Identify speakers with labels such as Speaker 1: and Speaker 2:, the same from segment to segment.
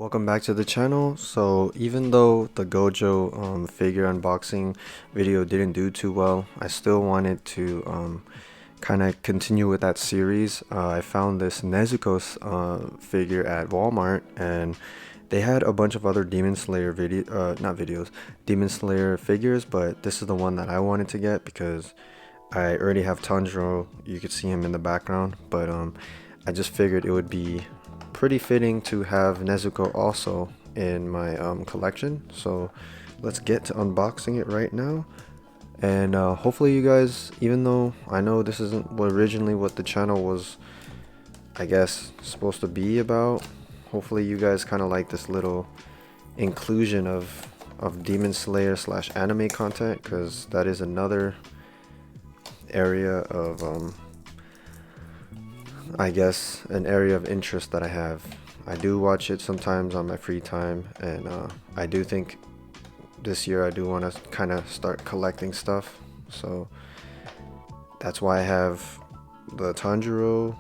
Speaker 1: Welcome back to the channel. So even though the Gojo figure unboxing video didn't do too well, I still wanted to kind of continue with that series. I found this Nezuko figure at Walmart, and they had a bunch of other Demon Slayer Demon Slayer figures, but this is the one that I wanted to get because I already have Tanjiro. You could see him in the background, but I just figured it would be pretty fitting to have Nezuko also in my collection. So let's get to unboxing it right now, and hopefully you guys, even though I know this isn't originally what the channel was, I guess, supposed to be about, hopefully you guys kind of like this little inclusion of Demon Slayer / anime content, because that is another area of I guess an area of interest that I have. I do watch it sometimes on my free time, and I do think this year I do want to kind of start collecting stuff. So that's why I have the Tanjiro,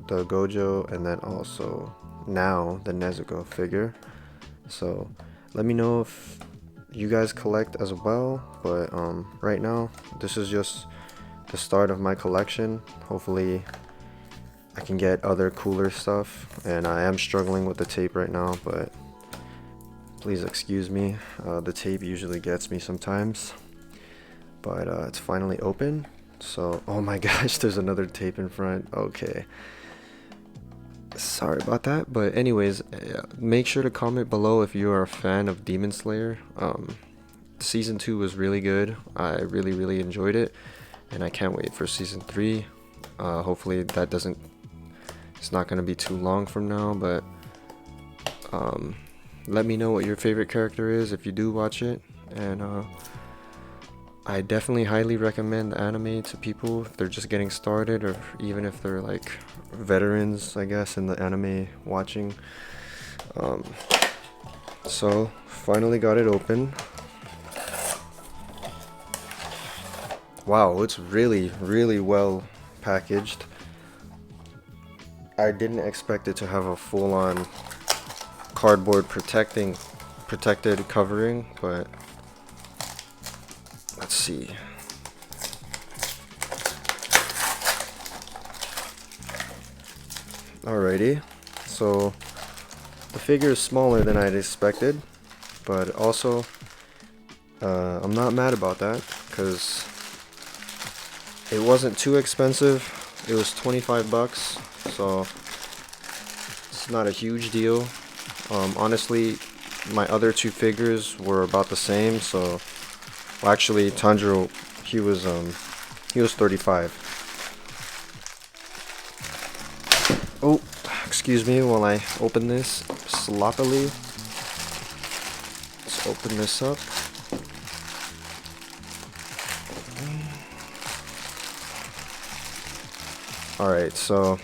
Speaker 1: the Gojo, and then also now the Nezuko figure. So let me know if you guys collect as well, but right now this is just the start of my collection. Hopefully I can get other cooler stuff, and I am struggling with the tape right now, but please excuse me. The tape usually gets me sometimes, but it's finally open. So, oh my gosh, there's another tape in front. Okay, sorry about that, but anyways, make sure to comment below if you are a fan of Demon Slayer. Season 2 was really good. I really enjoyed it, and I can't wait for season 3. Hopefully that doesn't, it's not going to be too long from now, but let me know what your favorite character is if you do watch it. And I definitely highly recommend the anime to people if they're just getting started, or even if they're like veterans, I guess, in the anime watching. So finally got it open. Wow, it's really well packaged. I didn't expect it to have a full-on cardboard protected covering, but let's see. Alrighty, so the figure is smaller than I'd expected, but also I'm not mad about that because it wasn't too expensive. It was 25 bucks, so it's not a huge deal. Honestly, my other two figures were about the same. So, well, actually, Tanjiro, he was 35. Oh, excuse me while I open this sloppily. Let's open this up. Alright, so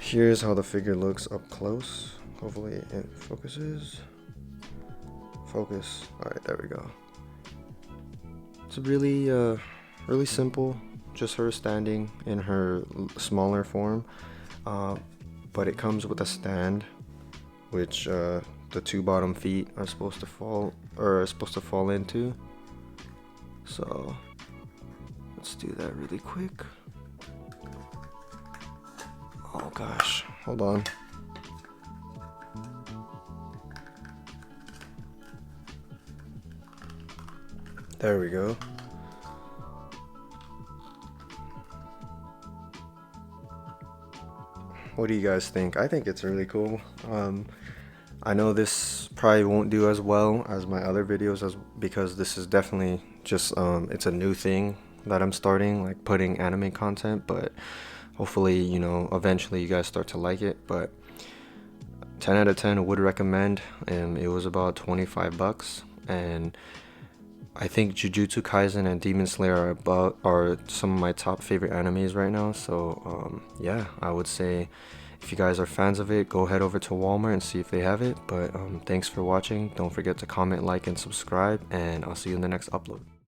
Speaker 1: here's how the figure looks up close. Hopefully it focuses. Focus. Alright, there we go. It's really simple. Just her standing in her smaller form. But it comes with a stand, which the two bottom feet are supposed to fall into. So let's do that really quick. Oh gosh, hold on. There we go. What do you guys think? I think it's really cool. I know this probably won't do as well as my other videos because this is definitely just it's a new thing that I'm starting, like putting anime content, but hopefully, you know, eventually you guys start to like it. But 10 out of 10 I would recommend, and it was about 25 bucks. And I think Jujutsu Kaisen and Demon Slayer are some of my top favorite animes right now. So yeah, I would say if you guys are fans of it, go head over to Walmart and see if they have it. But thanks for watching. Don't forget to comment, like, and subscribe, and I'll see you in the next upload.